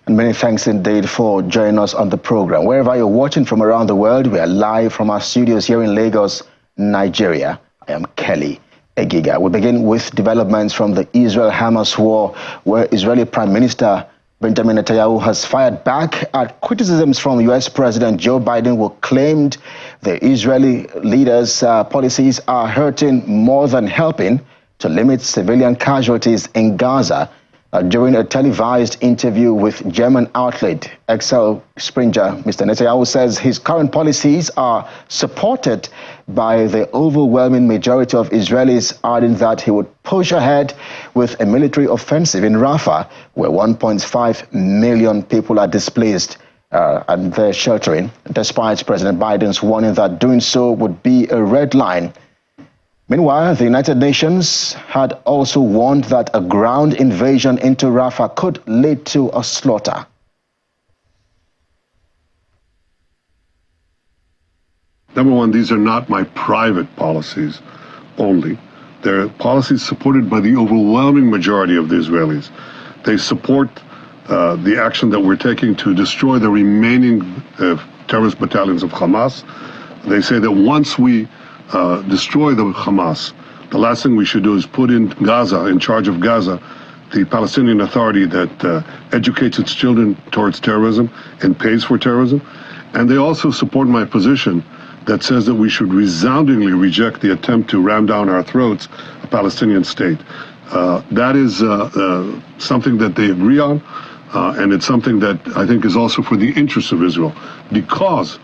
And many thanks indeed for joining us on the program. Wherever you're watching from around the world, we are live from our studios here in Lagos, Nigeria. I am Kelly Egiga. We begin with developments from the Israel-Hamas war, where Israeli Prime Minister Benjamin Netanyahu has fired back at criticisms from U.S. President Joe Biden, who claimed the Israeli leaders' policies are hurting more than helping to limit civilian casualties in Gaza. During a televised interview with German outlet Excel Springer, Mr. Netanyahu says his current policies are supported by the overwhelming majority of Israelis, adding that he would push ahead with a military offensive in Rafah, where 1.5 million people are displaced and they're sheltering, despite President Biden's warning that doing so would be a red line. Meanwhile, the United Nations had also warned that a ground invasion into Rafah could lead to a slaughter. Number one, these are not my private policies only. They're policies supported by the overwhelming majority of the Israelis. They support the action that we're taking to destroy the remaining terrorist battalions of Hamas. They say that once we destroy the Hamas, the last thing we should do is put in Gaza, in charge of Gaza, the Palestinian Authority that educates its children towards terrorism and pays for terrorism. And they also support my position that says that we should resoundingly reject the attempt to ram down our throats a Palestinian state. That is something that they agree on, and it's something that I think is also for the interests of Israel, because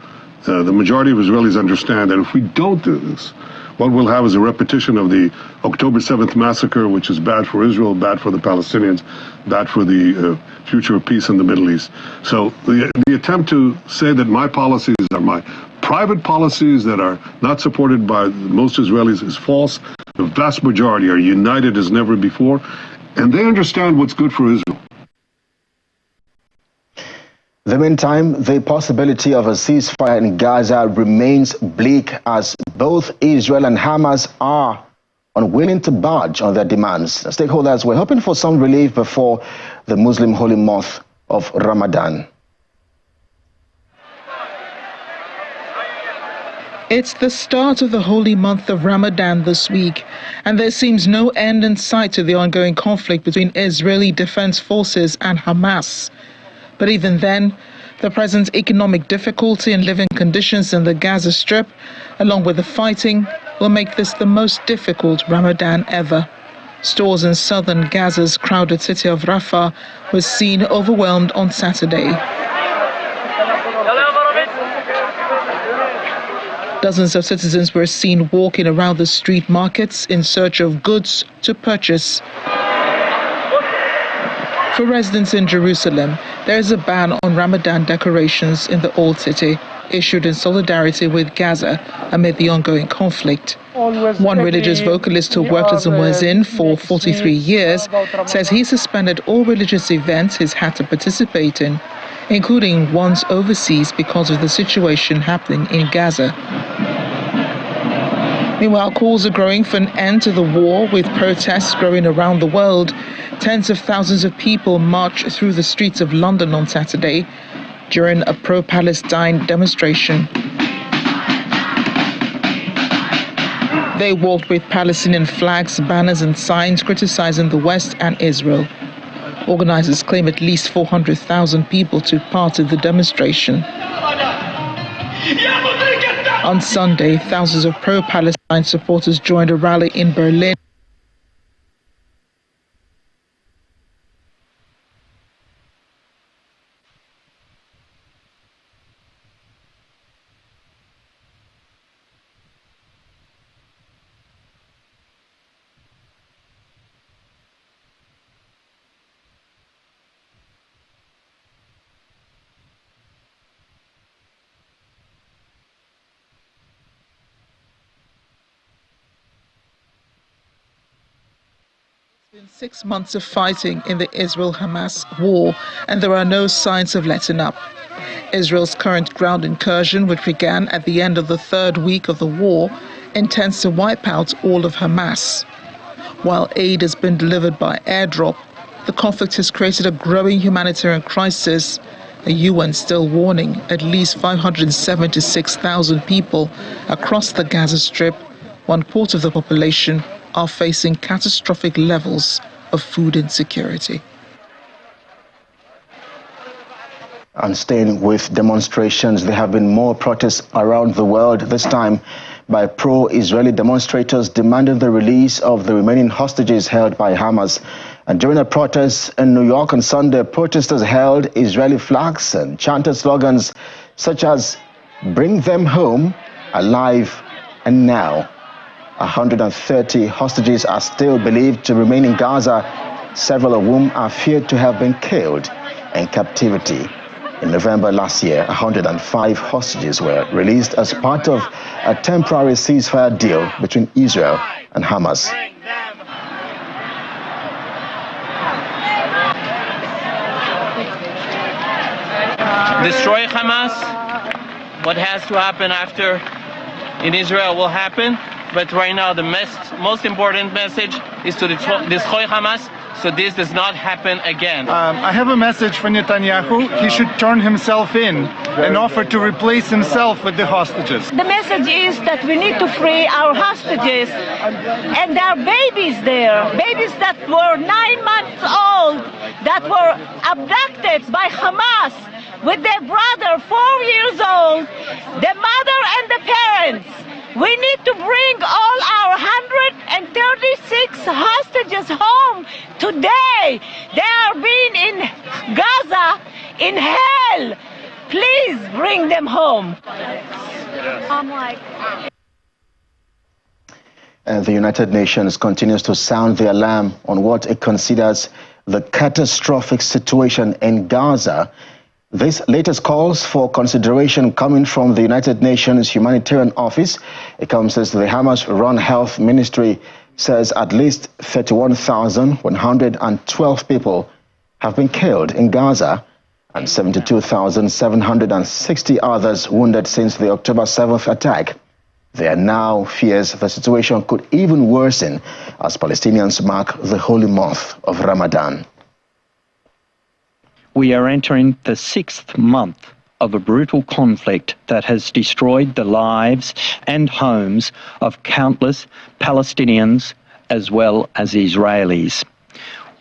the majority of Israelis understand that if we don't do this, what we'll have is a repetition of the October 7th massacre, which is bad for Israel, bad for the Palestinians, bad for the future of peace in the Middle East. So the attempt to say that my policies are my private policies that are not supported by most Israelis is false. The vast majority are united as never before, and they understand what's good for Israel. In the meantime, the possibility of a ceasefire in Gaza remains bleak as both Israel and Hamas are unwilling to budge on their demands. Stakeholders were hoping for some relief before the Muslim holy month of Ramadan. It's the start of the holy month of Ramadan this week, and there seems no end in sight to the ongoing conflict between Israeli Defense Forces and Hamas. But even then, the present economic difficulty and living conditions in the Gaza Strip, along with the fighting, will make this the most difficult Ramadan ever. Stores in southern Gaza's crowded city of Rafah were seen overwhelmed on Saturday. Dozens of citizens were seen walking around the street markets in search of goods to purchase. For residents in Jerusalem, there is a ban on Ramadan decorations in the Old City, issued in solidarity with Gaza amid the ongoing conflict. One religious vocalist who worked as a muezzin for 43 years says he suspended all religious events he's had to participate in, including ones overseas because of the situation happening in Gaza. Meanwhile, calls are growing for an end to the war, with protests growing around the world. Tens of thousands of people marched through the streets of London on Saturday during a pro-Palestine demonstration. They walked with Palestinian flags, banners and signs criticizing the West and Israel. Organizers claim at least 400,000 people took part in the demonstration. On Sunday, thousands of pro-Palestine supporters joined a rally in Berlin. It's been 6 months of fighting in the Israel-Hamas war, and there are no signs of letting up. Israel's current ground incursion, which began at the end of the third week of the war, intends to wipe out all of Hamas. While aid has been delivered by airdrop, The conflict has created a growing humanitarian crisis. The UN still warning at least 576,000 people across the Gaza Strip, 1/4 of the population, are facing catastrophic levels of food insecurity. And staying with demonstrations, there have been more protests around the world, this time by pro-Israeli demonstrators demanding the release of the remaining hostages held by Hamas. And during a protest in New York on Sunday, protesters held Israeli flags and chanted slogans such as "Bring them home, alive and now." 130 hostages are still believed to remain in Gaza, several of whom are feared to have been killed in captivity. In November last year, 105 hostages were released as part of a temporary ceasefire deal between Israel and Hamas. Destroy Hamas. What has to happen after in Israel will happen. But right now, the most important message is to destroy Hamas, so this does not happen again. I have a message for Netanyahu. He should turn himself in and offer to replace himself with the hostages. The message is that we need to free our hostages, and there are babies there, babies that were 9 months old, that were abducted by Hamas with their brother, 4 years old, the mother and the parents. We need to bring all our 136 hostages home today. They are being in Gaza, in hell. Please bring them home. And the United Nations continues to sound the alarm on what it considers the catastrophic situation in Gaza. This latest calls for consideration coming from the United Nations Humanitarian Office. It comes as the Hamas-run Health Ministry says at least 31,112 people have been killed in Gaza and 72,760 others wounded since the October 7th attack. There are now fears the situation could even worsen as Palestinians mark the holy month of Ramadan. We are entering the 6th month of a brutal conflict that has destroyed the lives and homes of countless Palestinians as well as Israelis.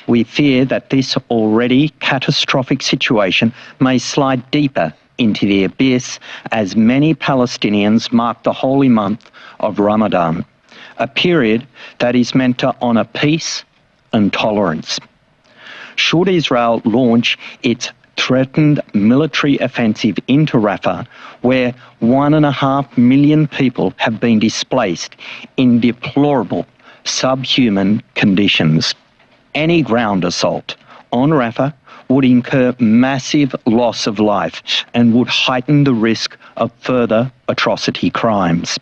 We fear that this already catastrophic situation may slide deeper into the abyss as many Palestinians mark the holy month of Ramadan, a period that is meant to honour peace and tolerance. Should Israel launch its threatened military offensive into Rafah, where 1.5 million people have been displaced in deplorable, subhuman conditions, any ground assault on Rafah would incur massive loss of life and would heighten the risk of further atrocity crimes.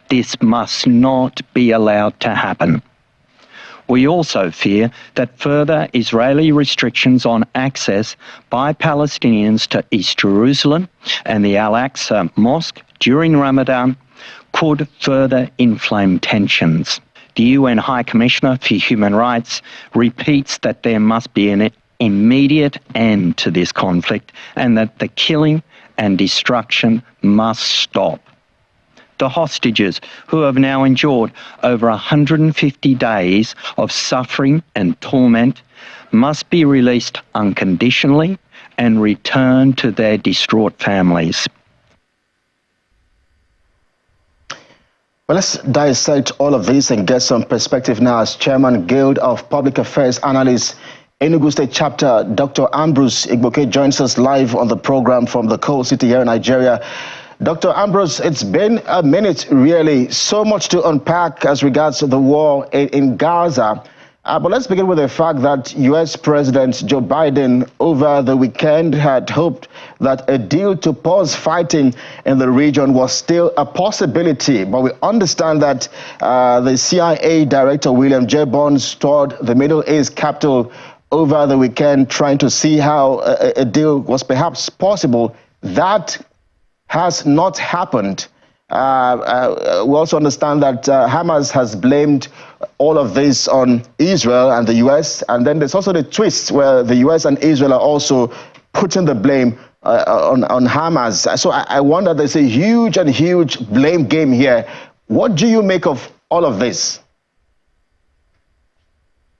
This must not be allowed to happen. We also fear that further Israeli restrictions on access by Palestinians to East Jerusalem and the Al-Aqsa Mosque during Ramadan could further inflame tensions. The UN High Commissioner for Human Rights repeats that there must be an immediate end to this conflict and that the killing and destruction must stop. The hostages, who have now endured over 150 days of suffering and torment, must be released unconditionally and returned to their distraught families. Well, let's dissect all of this and get some perspective now as Chairman Guild of Public Affairs Analysts, Enugu State Chapter, Dr. Ambrose Igboke joins us live on the program from the coal city here in Nigeria. Dr. Ambrose, it's been a minute, really. So much to unpack as regards to the war in Gaza. But let's begin with the fact that U.S. President Joe Biden over the weekend had hoped that a deal to pause fighting in the region was still a possibility. But we understand that the CIA Director William J. Burns toured the Middle East capital over the weekend trying to see how a deal was perhaps possible. That has not happened. We also understand that Hamas has blamed all of this on Israel and the U.S., and then there's also the twist where the U.S. and Israel are also putting the blame on Hamas. So I wonder, there's a huge blame game here. What do you make of all of this?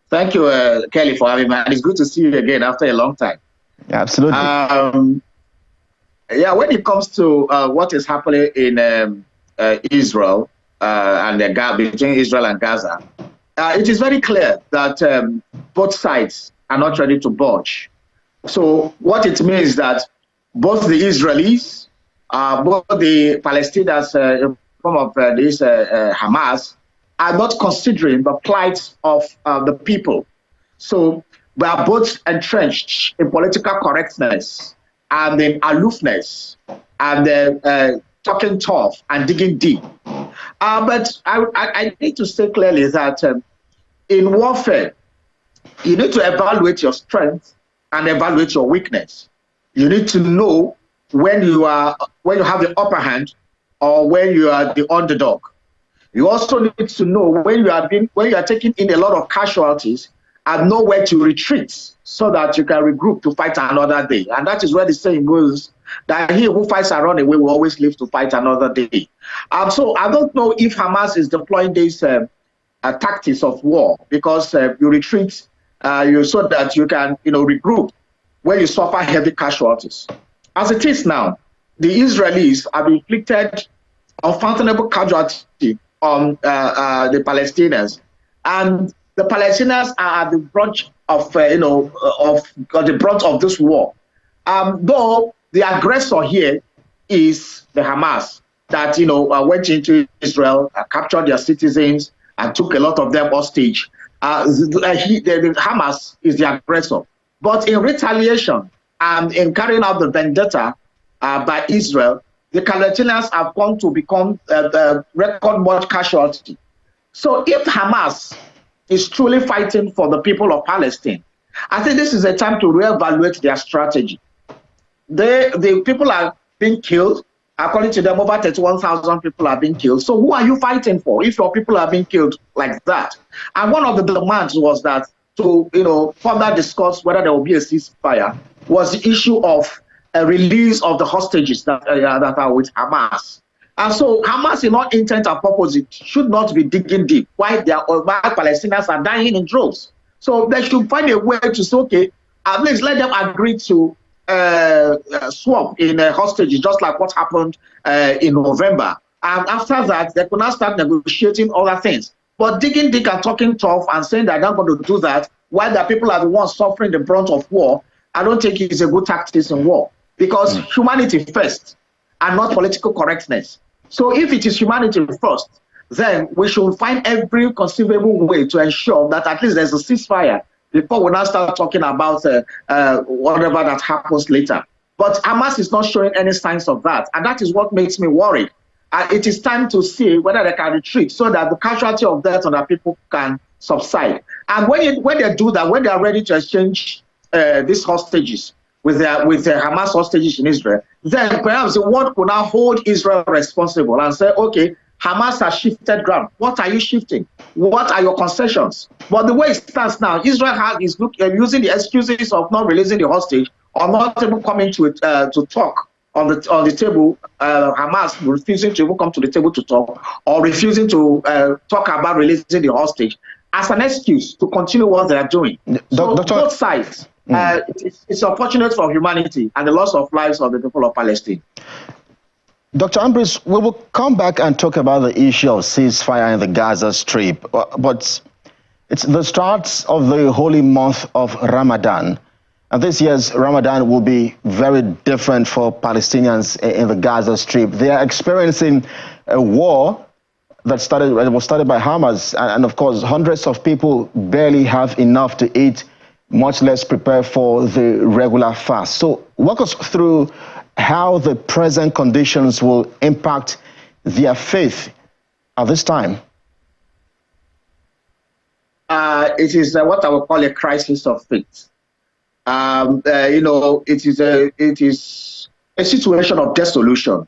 Thank you, Kelly, for having me. It's good to see you again after a long time. Absolutely. Yeah, when it comes to what is happening in Israel and the gap between Israel and Gaza, it is very clear that both sides are not ready to budge. So what it means that both the Israelis, both the Palestinians in form of this Hamas, are not considering the plight of the people. So we are both entrenched in political correctness and in aloofness and talking tough and digging deep. But I need to say clearly that in warfare, you need to evaluate your strength and evaluate your weakness. You need to know when you have the upper hand or when you are the underdog. You also need to know when you are taking in a lot of casualties and know where to retreat so that you can regroup to fight another day. And that is where the saying goes that he who fights and run away will always live to fight another day. So I don't know if Hamas is deploying these tactics of war because you retreat so that you can regroup when you suffer heavy casualties. As it is now, the Israelis have inflicted unfathomable casualty on the Palestinians, and the Palestinians are at the brunt of the brunt of this war. Though the aggressor here is the Hamas that went into Israel, captured their citizens, and took a lot of them hostage. The Hamas is the aggressor, but in retaliation and in carrying out the vendetta by Israel, the Palestinians have come to become record much casualty. So if Hamas is truly fighting for the people of Palestine, I think this is a time to reevaluate their strategy. The people are being killed. According to them, over 31,000 people are being killed. So who are you fighting for if your people are being killed like that? And one of the demands was that to further discuss whether there will be a ceasefire was the issue of a release of the hostages that are with Hamas. And so Hamas, in all intent and purpose, should not be digging deep. Why Palestinians are dying in droves. So they should find a way to say, okay, at least let them agree to swap in hostages, just like what happened in November. And after that, they could now start negotiating other things. But digging deep and talking tough and saying they're not going to do that, while the people are the ones suffering the brunt of war, I don't think it's a good tactic in war. Because humanity first and not political correctness. So if it is humanity first, then we should find every conceivable way to ensure that at least there's a ceasefire before we now start talking about whatever that happens later. But Hamas is not showing any signs of that. And that is what makes me worried. It is time to see whether they can retreat so that the casualty of death on the people can subside. And when they do that, when they are ready to exchange these hostages, with the Hamas hostages in Israel, then perhaps the world could now hold Israel responsible and say, okay, Hamas has shifted ground. What are you shifting? What are your concessions? But the way it stands now, Israel is using the excuses of not releasing the hostage or not even coming to talk on the table. Hamas refusing to even come to the table to talk or refusing to talk about releasing the hostage as an excuse to continue what they are doing. So both sides. It's unfortunate for humanity and the loss of lives of the people of Palestine. Dr. Ambrose, we will come back and talk about the issue of ceasefire in the Gaza Strip, but it's the start of the holy month of Ramadan. And this year's Ramadan will be very different for Palestinians in the Gaza Strip. They are experiencing a war that was started by Hamas, and of course, hundreds of people barely have enough to eat, much less prepare for the regular fast. So walk us through how the present conditions will impact their faith at this time. It is what I would call a crisis of faith. It is a situation of dissolution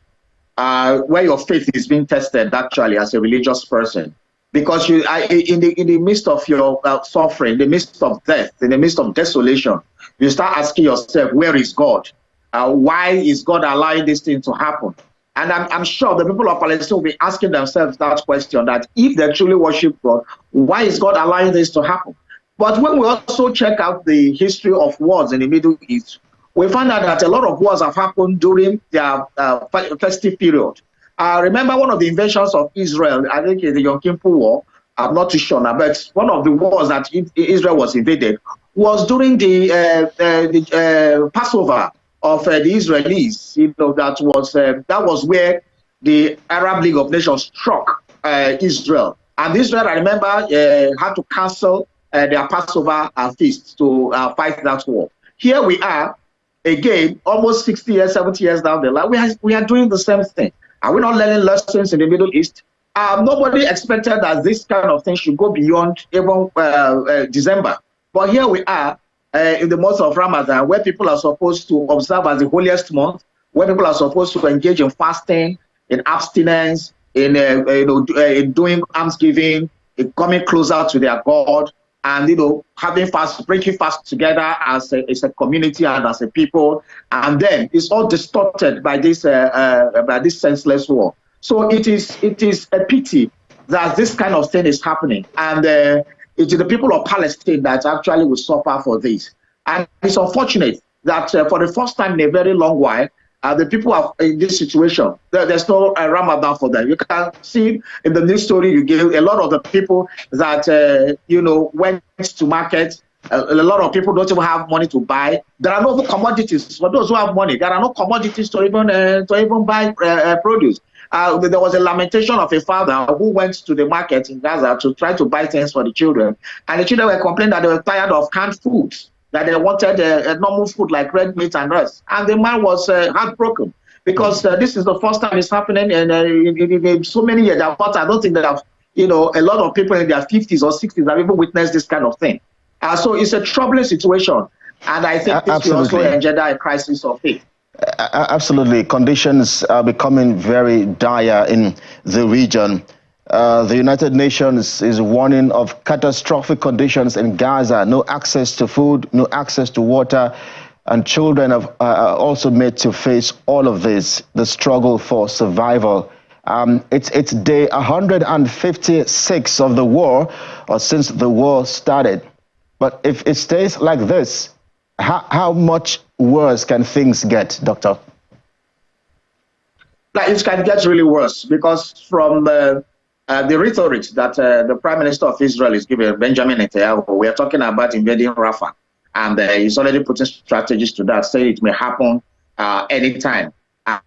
where your faith is being tested actually as a religious person. because in the midst of your suffering, in the midst of death, in the midst of desolation, you start asking yourself, where is God? Why is God allowing this thing to happen? And I'm sure the people of Palestine will be asking themselves that question, that if they truly worship God, why is God allowing this to happen? But when we also check out the history of wars in the Middle East, we find out that a lot of wars have happened during their festive period. Remember one of the invasions of Israel, I think in the Yom Kippur War, I'm not too sure now, but one of the wars that Israel was invaded was during the Passover of the Israelis. You know, that was where the Arab League of Nations struck Israel. And Israel, I remember, had to cancel their Passover feast to fight that war. Here we are, again, almost 60 years, 70 years down the line, we are doing the same thing. Are we not learning lessons in the Middle East? Nobody expected that this kind of thing should go beyond even December. But here we are in the month of Ramadan, where people are supposed to observe as the holiest month, where people are supposed to engage in fasting, in abstinence, in doing almsgiving, in coming closer to their God, and having fast, breaking fast together as a community and as a people. And then it's all distorted by this senseless war. So it is a pity that this kind of thing is happening, and it is the people of Palestine that actually will suffer for this. And it's unfortunate that for the first time in a very long while, the people are in this situation. There's no Ramadan for them. You can see in the news story you give a lot of the people that went to market. A lot of people don't even have money to buy. There are no commodities for those who have money. There are no commodities to even buy produce. There was a lamentation of a father who went to the market in Gaza to try to buy things for the children, and the children were complaining that they were tired of canned foods, that they wanted a normal food like red meat and rice. And the man was heartbroken, because this is the first time it's happening in so many years. I don't think that a lot of people in their 50s or 60s have even witnessed this kind of thing. So it's a troubling situation, and I think this will also engender a crisis of faith. Absolutely. Conditions are becoming very dire in the region. The United Nations is warning of catastrophic conditions in Gaza. No access to food, no access to water, and children are also made to face all of this, the struggle for survival. It's day 156 of the war, or since the war started. But if it stays like this, how much worse can things get, Doctor? It can get really worse, because from the rhetoric that the Prime Minister of Israel is giving, Benjamin Netanyahu, we are talking about invading Rafah, and he's already putting strategies to that, saying it may happen anytime,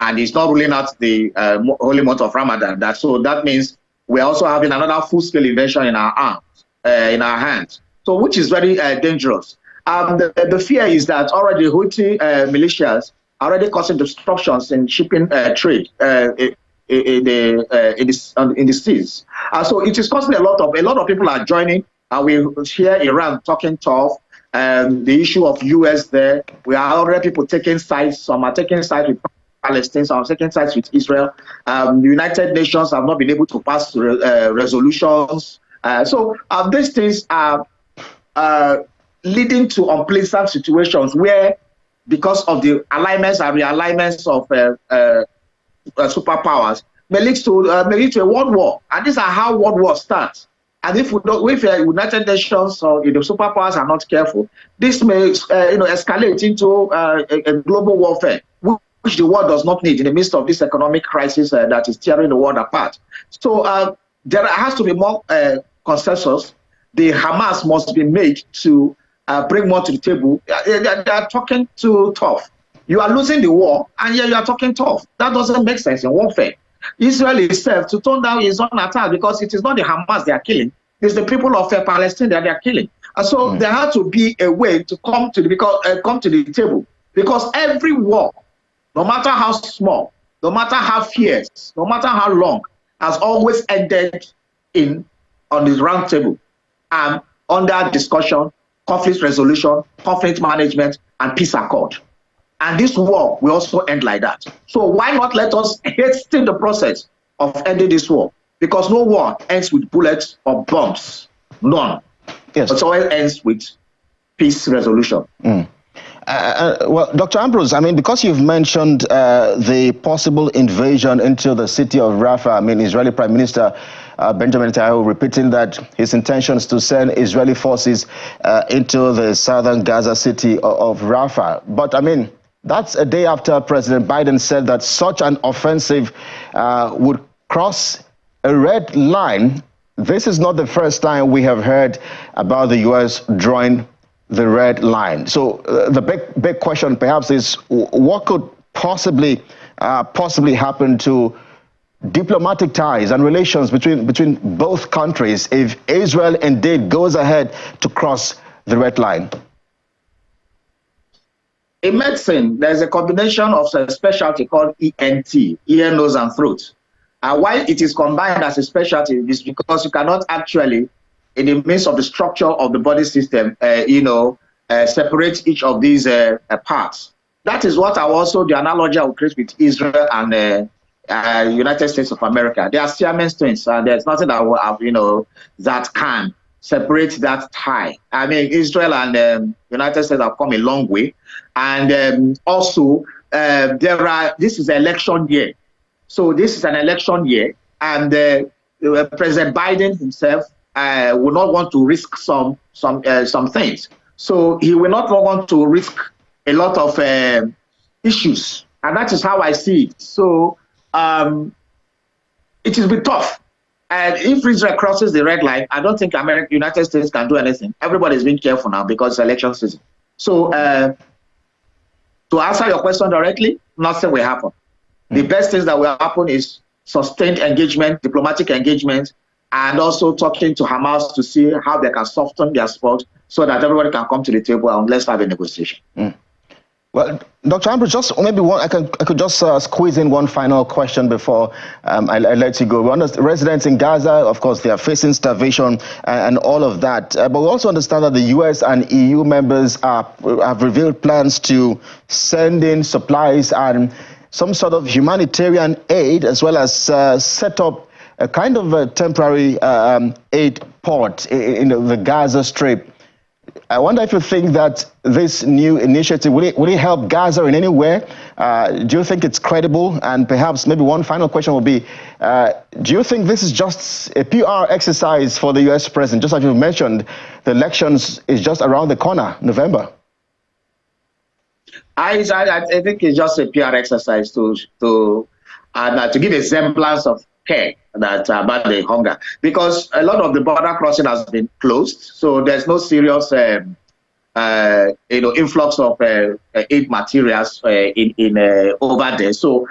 and he's not ruling out the holy month of Ramadan. So that means we're also having another full-scale invasion in our hands. So which is very dangerous. The fear is that already Houthi militias are already causing disruptions in shipping trade in the seas. So it is causing a lot of people are joining. We hear Iran talking tough. The issue of US there, we are already people taking sides. Some are taking sides with Palestine, some are taking sides with Israel. The United Nations have not been able to pass resolutions. So these things are leading to unpleasant situations where, because of the alignments and realignments of superpowers, may lead to a world war. And these are how world war starts. And if United Nations or the superpowers are not careful, this may escalate into a global warfare, which the world does not need in the midst of this economic crisis that is tearing the world apart. So there has to be more consensus. The Hamas must be made to bring more to the table. They are talking too tough. You are losing the war, and yet you are talking tough. That doesn't make sense in warfare. Israel itself to tone down his own attack, because it is not the Hamas they are killing, it's the people of Palestine that they are killing. And so there had to be a way to come to the table, because every war, no matter how small, no matter how fierce, no matter how long, has always ended on the round table and under discussion, conflict resolution, conflict management, and peace accord. And this war will also end like that. So why not let us hasten the process of ending this war? because no war ends with bullets or bombs. None. Yes. It always ends with peace resolution. Well, Dr. Ambrose, I mean, because you've mentioned the possible invasion into the city of Rafah, I mean, Israeli Prime Minister Benjamin Netanyahu repeating that his intention is to send Israeli forces into the southern Gaza city of Rafah. But, I mean, that's a day after President Biden said that such an offensive would cross a red line. This is not the first time we have heard about the U.S. drawing the red line. So the big question perhaps is what could possibly happen to diplomatic ties and relations between both countries if Israel indeed goes ahead to cross the red line? In medicine, there's a combination of a specialty called ENT, ear, nose, and throat. Why it is combined as a specialty is because you cannot actually, in the midst of the structure of the body system, separate each of these parts. That is what the analogy I will create with Israel and United States of America. They are Siamese twins, and there's nothing that will have, that can separate that tie. I mean, Israel and United States have come a long way, and also this is an election year. So this is an election year, and President Biden himself will not want to risk some things. So he will not want to risk a lot of issues, and that is how I see it. So it will be tough. And if Israel crosses the red line, I don't think United States can do anything. Everybody is being careful now because it's election season. So to answer your question directly, nothing will happen. The best things that will happen is sustained engagement, diplomatic engagement, and also talking to Hamas to see how they can soften their support so that everybody can come to the table and let's have a negotiation. Well, Dr. Ambrose, just maybe I could just squeeze in one final question before I let you go. We understand residents in Gaza, of course, they are facing starvation and all of that. But we also understand that the U.S. and EU members have revealed plans to send in supplies and some sort of humanitarian aid, as well as set up a kind of a temporary aid port in the Gaza Strip. I wonder if you think that this new initiative, will it help Gaza in any way? Do you think it's credible? And perhaps maybe one final question will be, do you think this is just a PR exercise for the U.S. president? Just as you mentioned, the elections is just around the corner, November. I think it's just a PR exercise to give a semblance of care about the hunger, because a lot of the border crossing has been closed, so there's no serious influx of aid materials in over there. So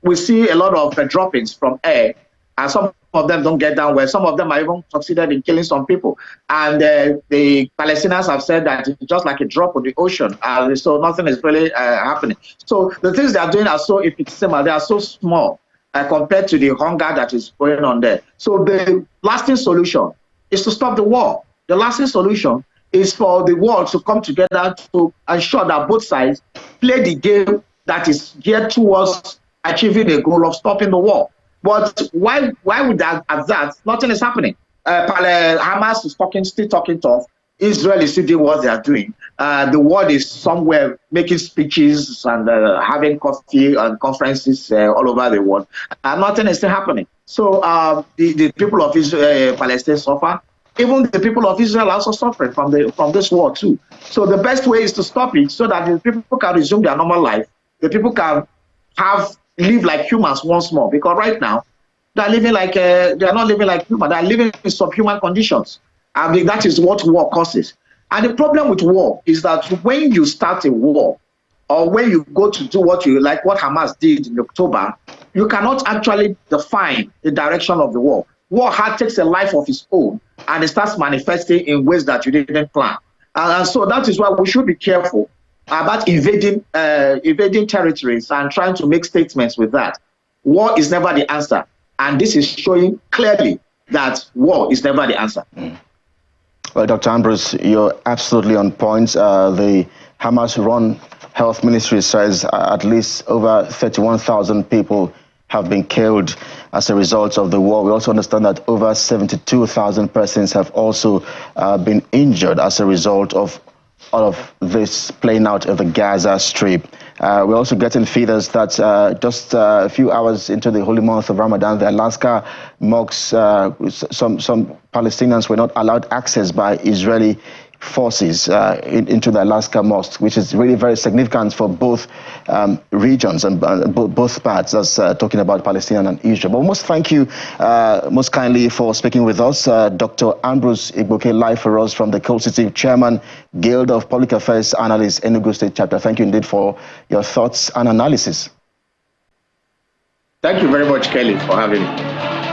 we see a lot of droppings from air, and some of them don't get down well. Some of them are even succeeded in killing some people. And the Palestinians have said that it's just like a drop on the ocean. So nothing is really happening. So the things they are doing are so infinitesimal, they are so small compared to the hunger that is going on there. So the lasting solution is to stop the war. The lasting solution is for the world to come together to ensure that both sides play the game that is geared towards achieving the goal of stopping the war. But why would that, at that, nothing is happening? Hamas is still talking tough. Israel is still doing what they are doing. The world is somewhere making speeches and having coffee and conferences all over the world. Nothing is still happening. So the people of Israel, Palestine suffer. Even the people of Israel are also suffering from this war too. So the best way is to stop it so that the people can resume their normal life. The people can live like humans once more. Because right now, they're living like they're not living like humans. They're living in subhuman conditions. I mean, that is what war causes. And the problem with war is that when you start a war, or when you go to do what Hamas did in October, you cannot actually define the direction of the war. War takes a life of its own, and it starts manifesting in ways that you didn't plan. And so that is why we should be careful about invading territories and trying to make statements with that. War is never the answer. And this is showing clearly that war is never the answer. Well, Dr. Ambrose, you're absolutely on point. The Hamas-run health ministry says at least over 31,000 people have been killed as a result of the war. We also understand that over 72,000 persons have also been injured as a result of all of this playing out of the Gaza Strip. We're also getting figures that just a few hours into the holy month of Ramadan, the Alaska mosques, some Palestinians were not allowed access by Israeli forces into the Alaska mosque, which is really very significant for both regions and both parts. That's talking about Palestine and Israel. But we must thank you most kindly for speaking with us, Dr. Ambrose Igboke, live for us from the Coal City, Chairman, Guild of Public Affairs Analysts, Enugu State Chapter. Thank you indeed for your thoughts and analysis. Thank you very much, Kelly, for having me.